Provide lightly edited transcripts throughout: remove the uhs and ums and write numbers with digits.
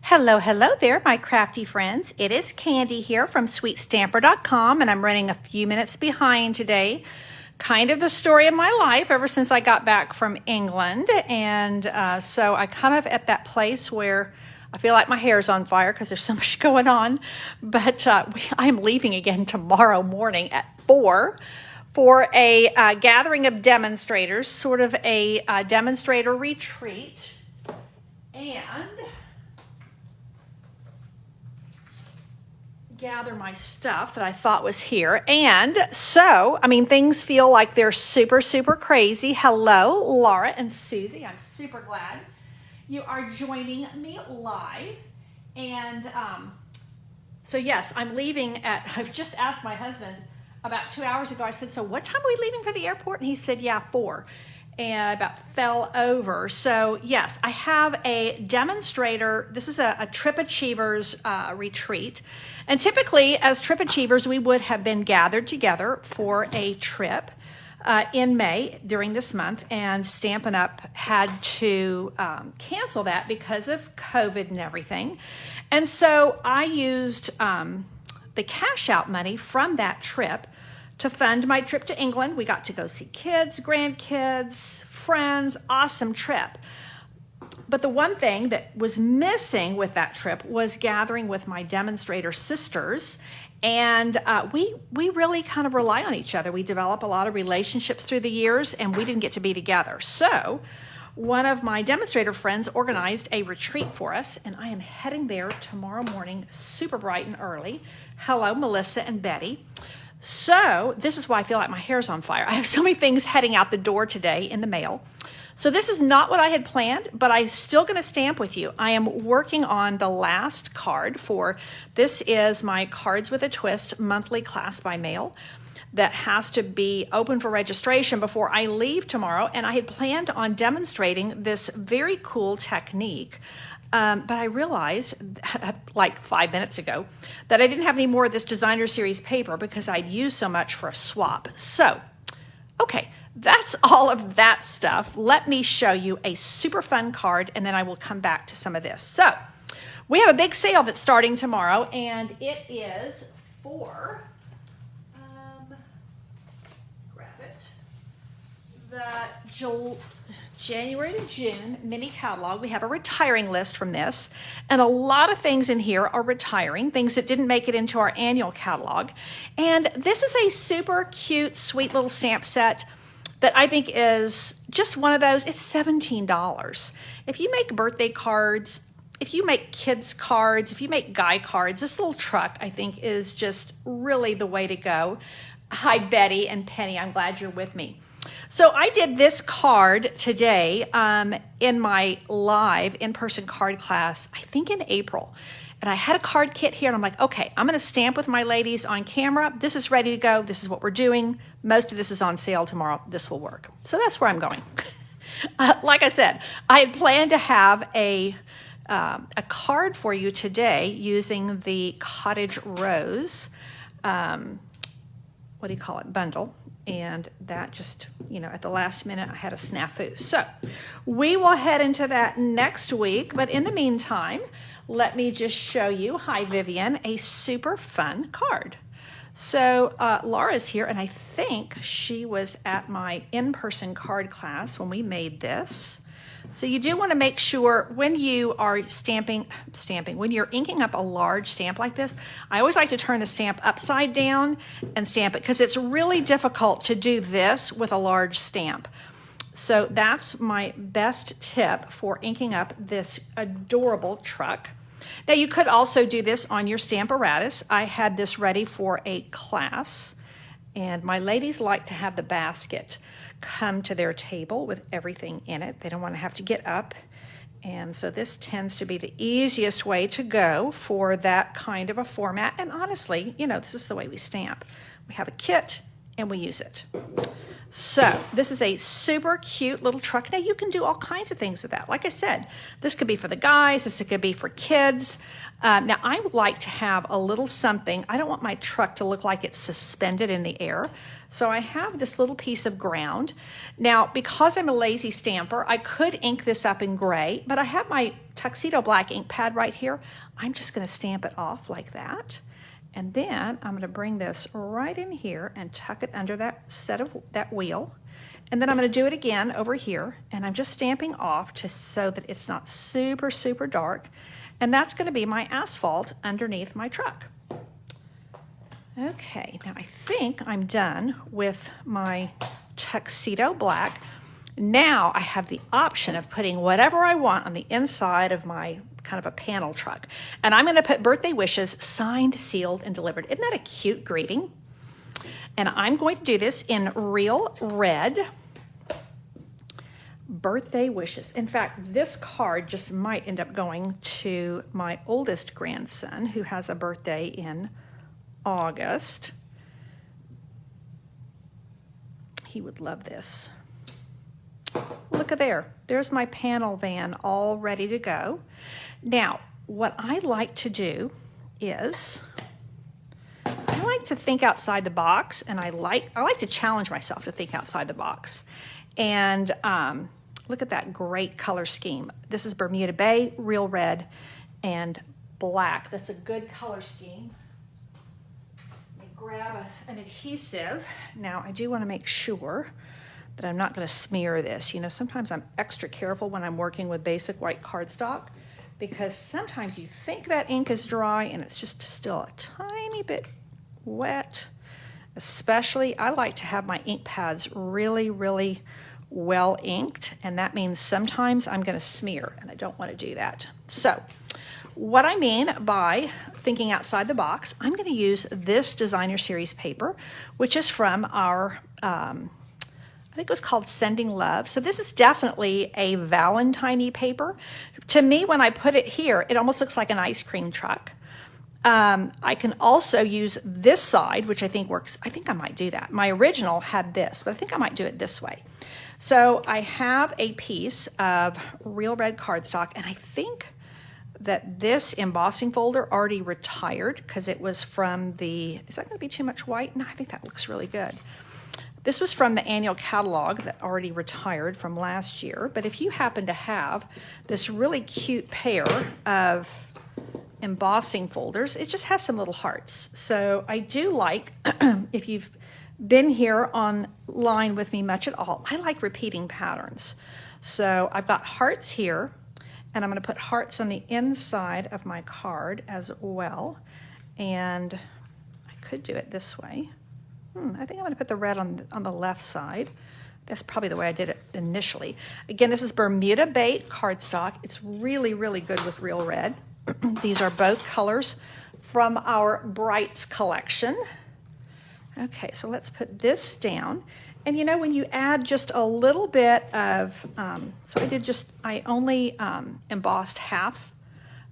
Hello, hello there, my crafty friends. It is Candy here from sweetstamper.com, and I'm running a few minutes behind today. Kind of the story of my life ever since I got back from England. And so I kind of at that place where I feel like my hair's on fire because there's so much going on. But I'm leaving again tomorrow morning at 4 for a gathering of demonstrators, sort of a demonstrator retreat. And gather my stuff that I thought was here. And so, things feel like they're super, super crazy. Hello, Laura and Susie. I'm super glad you are joining me live. And so yes, I'm leaving I've just asked my husband about 2 hours ago. I said, so what time are we leaving for the airport? And he said, yeah, 4. And I about fell over. So yes, I have a demonstrator. This is a Trip Achievers retreat. And typically as Trip Achievers, we would have been gathered together for a trip in May during this month, and Stampin' Up! Had to cancel that because of COVID and everything. And so I used the cash out money from that trip to fund my trip to England. We got to go see kids, grandkids, friends, awesome trip. But the one thing that was missing with that trip was gathering with my demonstrator sisters. And we really kind of rely on each other. We develop a lot of relationships through the years, and we didn't get to be together. So one of my demonstrator friends organized a retreat for us, and I am heading there tomorrow morning, super bright and early. Hello, Melissa and Betty. So this is why I feel like my hair's on fire. I have so many things heading out the door today in the mail. So this is not what I had planned, but I'm still going to stamp with you. I am working on the last card this is my Cards with a Twist monthly class by mail that has to be open for registration before I leave tomorrow. And I had planned on demonstrating this very cool technique. But I realized like 5 minutes ago that I didn't have any more of this designer series paper because I'd used so much for a swap. So, okay, that's all of that stuff. Let me show you a super fun card, and then I will come back to some of this. So, we have a big sale that's starting tomorrow, and it is for, grab it, the January to June mini catalog. We have a retiring list from this, and a lot of things in here are retiring, things that didn't make it into our annual catalog. And this is a super cute, sweet little stamp set that I think is just one of those. It's $17. If you make birthday cards, if you make kids cards, if you make guy cards, this little truck I think is just really the way to go. Hi, Betty and Penny. I'm glad you're with me. So I did this card today in my live in-person card class, I think in April. And I had a card kit here, and I'm like, okay, I'm going to stamp with my ladies on camera. This is ready to go. This is what we're doing. Most of this is on sale tomorrow. This will work. So that's where I'm going. Like I said, I had planned to have a card for you today using the Cottage Rose, bundle. And that just, at the last minute, I had a snafu. So we will head into that next week. But in the meantime, let me just show you, hi, Vivian, a super fun card. So Laura's here, and I think she was at my in-person card class when we made this. So you do want to make sure when you are stamping, when you're inking up a large stamp like this, I always like to turn the stamp upside down and stamp it because it's really difficult to do this with a large stamp. So that's my best tip for inking up this adorable truck. Now you could also do this on your Stamparatus. I had this ready for a class, and my ladies like to have the basket come to their table with everything in it. They don't want to have to get up. And so this tends to be the easiest way to go for that kind of a format. And honestly, this is the way we stamp. We have a kit and we use it. So this is a super cute little truck. Now you can do all kinds of things with that. Like I said, this could be for the guys, this could be for kids. Now I would like to have a little something. I don't want my truck to look like it's suspended in the air. So I have this little piece of ground. Now, because I'm a lazy stamper, I could ink this up in gray, but I have my tuxedo black ink pad right here. I'm just gonna stamp it off like that. And then I'm gonna bring this right in here and tuck it under that wheel. And then I'm gonna do it again over here, and I'm just stamping off so that it's not super, super dark. And that's gonna be my asphalt underneath my truck. Okay, now I think I'm done with my tuxedo black. Now I have the option of putting whatever I want on the inside of my kind of a panel truck. And I'm gonna put birthday wishes, signed, sealed, and delivered. Isn't that a cute greeting? And I'm going to do this in real red. Birthday wishes. In fact, this card just might end up going to my oldest grandson, who has a birthday in August. He would love this. Look at there. There's my panel van all ready to go. Now, what I like to do is I like to think outside the box, and I like to challenge myself to think outside the box. And look at that great color scheme. This is Bermuda Bay, real red, and black. That's a good color scheme. Let me grab an adhesive. Now, I do want to make sure that I'm not going to smear this. You know, sometimes I'm extra careful when I'm working with basic white cardstock, because sometimes you think that ink is dry and it's just still a tiny bit wet. Especially, I like to have my ink pads really, really well inked, and that means sometimes I'm going to smear, and I don't want to do that. So what I mean by thinking outside the box, I'm going to use this designer series paper, which is from our I think it was called Sending Love. So this is definitely a Valentine-y paper. To me, when I put it here, it almost looks like an ice cream truck. I can also use this side, which I think works. I think I might do that. My original had this, but I think I might do it this way. So I have a piece of real red cardstock, and I think that this embossing folder already retired because it was from the, is that going to be too much white? No, I think that looks really good. This was from the annual catalog that already retired from last year. But if you happen to have this really cute pair of embossing folders, it just has some little hearts. So I do like, if you've been here online with me much at all, I like repeating patterns. So I've got hearts here, and I'm going to put hearts on the inside of my card as well. And I could do it this way. I think I'm going to put the red on the left side. That's probably the way I did it initially. Again, this is Bermuda Bay cardstock. It's really, really good with real red. These are both colors from our Brights collection. Okay, so let's put this down. And you know, when you add just a little bit of, so I only embossed half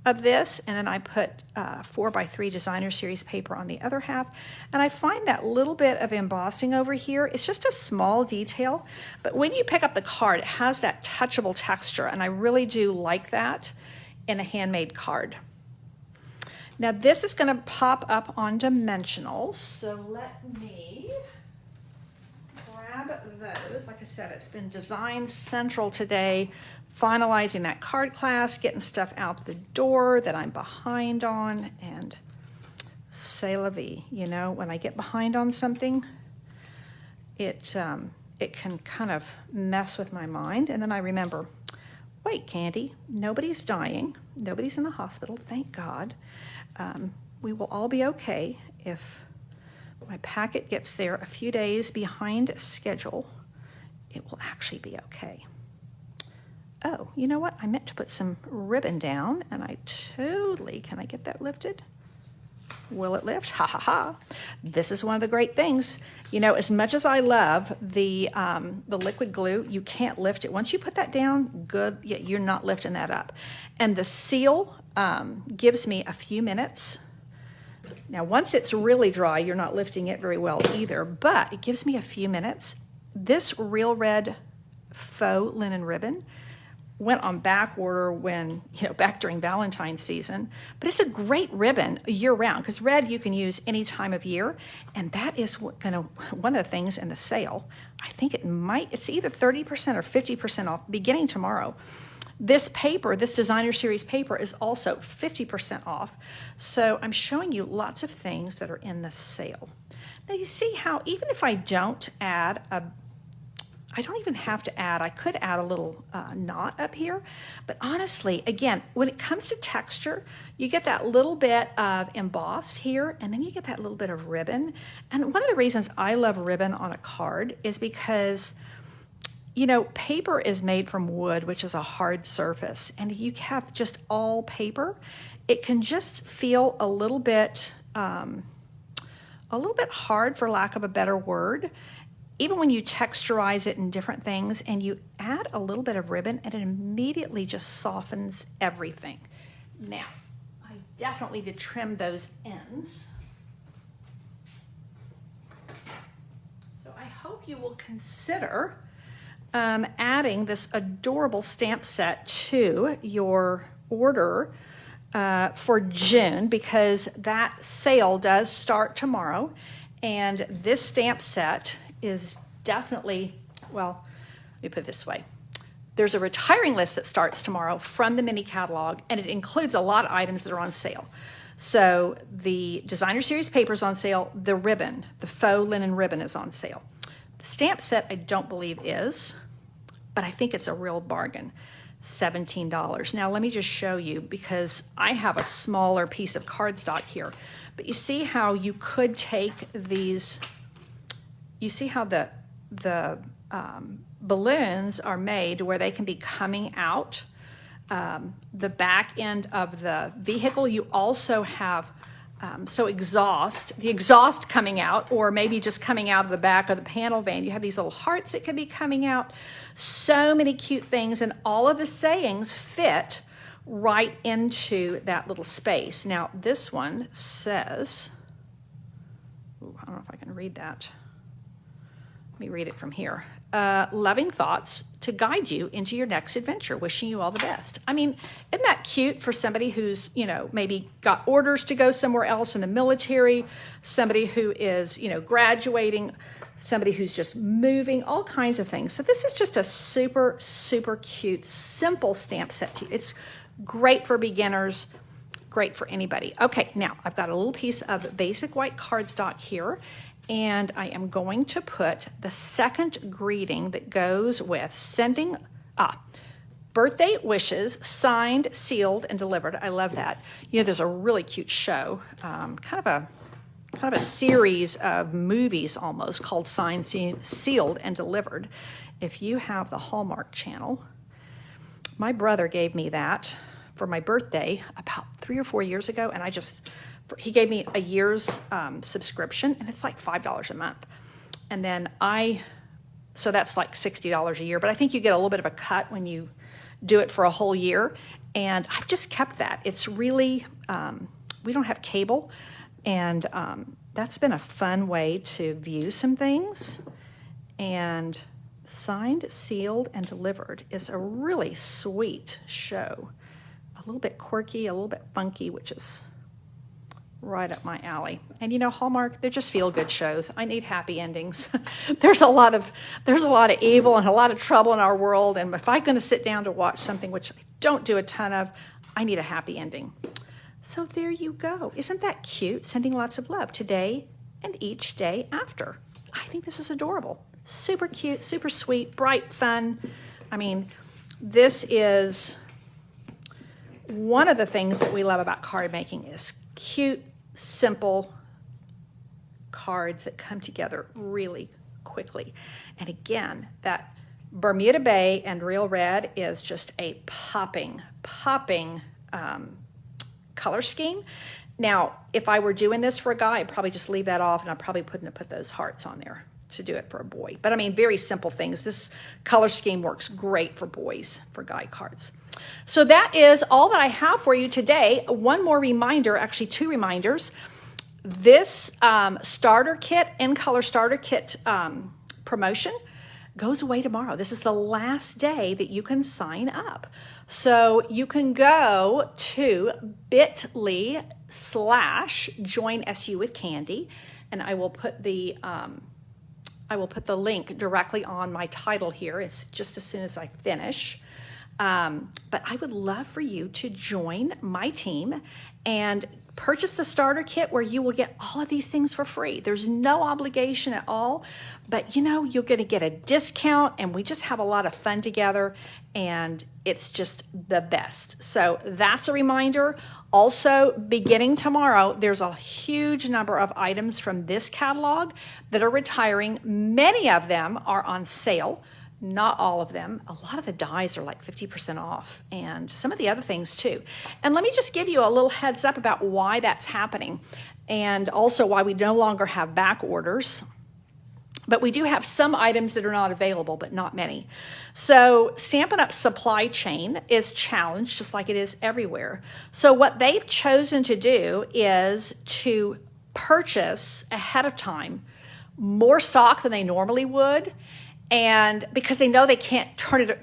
of this, and then I put 4x3 designer series paper on the other half. And I find that little bit of embossing over here, it's just a small detail, but when you pick up the card, it has that touchable texture, and I really do like that in a handmade card. Now this is going to pop up on dimensionals, so let me grab those. Like I said, it's been Design Central today, finalizing that card class, getting stuff out the door that I'm behind on, and c'est la vie. You know, when I get behind on something, it can kind of mess with my mind, and then I remember, wait, Candy, nobody's dying, nobody's in the hospital, thank God. We will all be okay if my packet gets there a few days behind schedule. It will actually be okay. Oh, you know what? I meant to put some ribbon down, and I totally, can I get that lifted? Will it lift? Ha ha ha. This is one of the great things. You know, as much as I love the liquid glue, you can't lift it. Once you put that down, good, yeah, you're not lifting that up. And the seal gives me a few minutes. Now, once it's really dry, you're not lifting it very well either, but it gives me a few minutes, this Real Red faux linen ribbon went on back order when, back during Valentine's season, but it's a great ribbon year round because red you can use any time of year. And that is one of the things in the sale. I think it's either 30% or 50% off beginning tomorrow. This paper, this designer series paper, is also 50% off. So I'm showing you lots of things that are in the sale. Now you see how even if I don't add I don't even have to add, I could add a little knot up here, but honestly, again, when it comes to texture, you get that little bit of embossed here, and then you get that little bit of ribbon. And one of the reasons I love ribbon on a card is because, paper is made from wood, which is a hard surface, and if you have just all paper, it can just feel a little bit hard, for lack of a better word. Even when you texturize it in different things and you add a little bit of ribbon, and it immediately just softens everything. Now, I definitely did trim those ends. So I hope you will consider adding this adorable stamp set to your order for June, because that sale does start tomorrow. And this stamp set is definitely, well, let me put it this way. There's a retiring list that starts tomorrow from the mini catalog, and it includes a lot of items that are on sale. So the designer series paper is on sale. The ribbon, the faux linen ribbon, is on sale. The stamp set I don't believe is, but I think it's a real bargain. $17. Now let me just show you, because I have a smaller piece of cardstock here, but you see how you could take these. You see how the balloons are made where they can be coming out the back end of the vehicle. You also have the exhaust coming out, or maybe just coming out of the back of the panel van. You have these little hearts that can be coming out. So many cute things, and all of the sayings fit right into that little space. Now this one says, I don't know if I can read that. Let me read it from here. Loving thoughts to guide you into your next adventure. Wishing you all the best. I mean, isn't that cute for somebody who's, maybe got orders to go somewhere else in the military, somebody who is, graduating, somebody who's just moving, all kinds of things. So this is just a super, super cute, simple stamp set. It's great for beginners, great for anybody. Okay, now I've got a little piece of basic white cardstock here, and I am going to put the second greeting that goes with sending birthday wishes, signed, sealed, and delivered. I love that. There's a really cute show, kind of a series of movies almost, called Signed, Sealed, and Delivered. If you have the Hallmark Channel, my brother gave me that for my birthday about 3 or 4 years ago, and he gave me a year's subscription, and it's like $5 a month. And then so that's like $60 a year, but I think you get a little bit of a cut when you do it for a whole year. And I've just kept that. It's really, we don't have cable, and that's been a fun way to view some things. And Signed, Sealed, and Delivered is a really sweet show. A little bit quirky, a little bit funky, which is right up my alley. And Hallmark, they're just feel-good shows. I need happy endings. There's a lot of evil and a lot of trouble in our world, and if I'm going to sit down to watch something, which I don't do a ton of, I need a happy ending. So there you go. Isn't that cute? Sending lots of love today and each day after. I think this is adorable. Super cute, super sweet, bright, fun. I mean, this is one of the things that we love about card making, is cute, simple cards that come together really quickly. And again, that Bermuda Bay and Real Red is just a popping color scheme. Now, if I were doing this for a guy, I'd probably just leave that off, and I'd probably put those hearts on there to do it for a boy. But I mean, very simple things. This color scheme works great for boys, for guy cards. So that is all that I have for you today. One more reminder, actually 2 reminders. This starter kit, in color starter kit promotion goes away tomorrow. This is the last day that you can sign up. So you can go to bit.ly/join SU with Candy, and I will put the link directly on my title here. It's just as soon as I finish. But I would love for you to join my team and purchase the starter kit where you will get all of these things for free. There's no obligation at all, but you're going to get a discount, and we just have a lot of fun together, and it's just the best. So that's a reminder. Also, beginning tomorrow, there's a huge number of items from this catalog that are retiring. Many of them are on sale. Not all of them. A lot of the dies are like 50% off, and some of the other things too. And let me just give you a little heads up about why that's happening, and also why we no longer have back orders. But we do have some items that are not available, but not many. So Stampin' Up! Supply chain is challenged, just like it is everywhere. So what they've chosen to do is to purchase ahead of time more stock than they normally would. And because they know they can't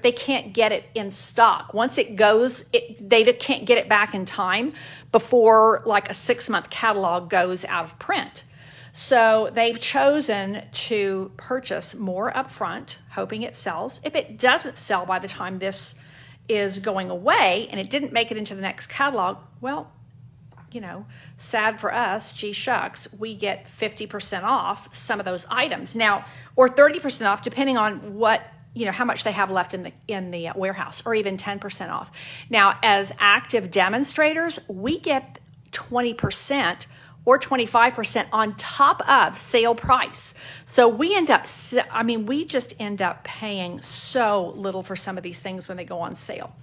they can't get it in stock. Once it goes, they can't get it back in time before like a 6-month catalog goes out of print. So they've chosen to purchase more upfront, hoping it sells. If it doesn't sell by the time this is going away and it didn't make it into the next catalog, well, sad for us, gee shucks, we get 50% off some of those items now, or 30% off, depending on what, how much they have left in the warehouse, or even 10% off. Now, as active demonstrators, we get 20% or 25% on top of sale price. So we just end up paying so little for some of these things when they go on sale.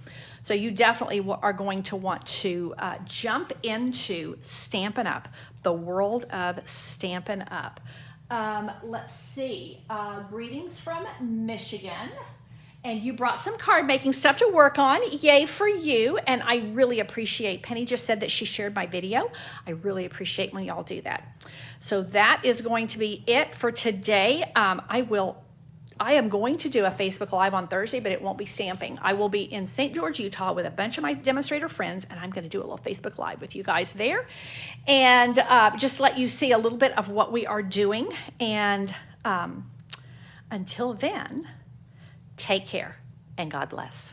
So you definitely are going to want to jump into Stampin' Up!, the world of Stampin' Up! Let's see. Greetings from Michigan. And you brought some card making stuff to work on. Yay for you. And I really appreciate, Penny just said that she shared my video. I really appreciate when y'all do that. So that is going to be it for today. I am going to do a Facebook Live on Thursday, but it won't be stamping. I will be in St. George, Utah with a bunch of my demonstrator friends, and I'm going to do a little Facebook Live with you guys there and just let you see a little bit of what we are doing. And until then, take care and God bless.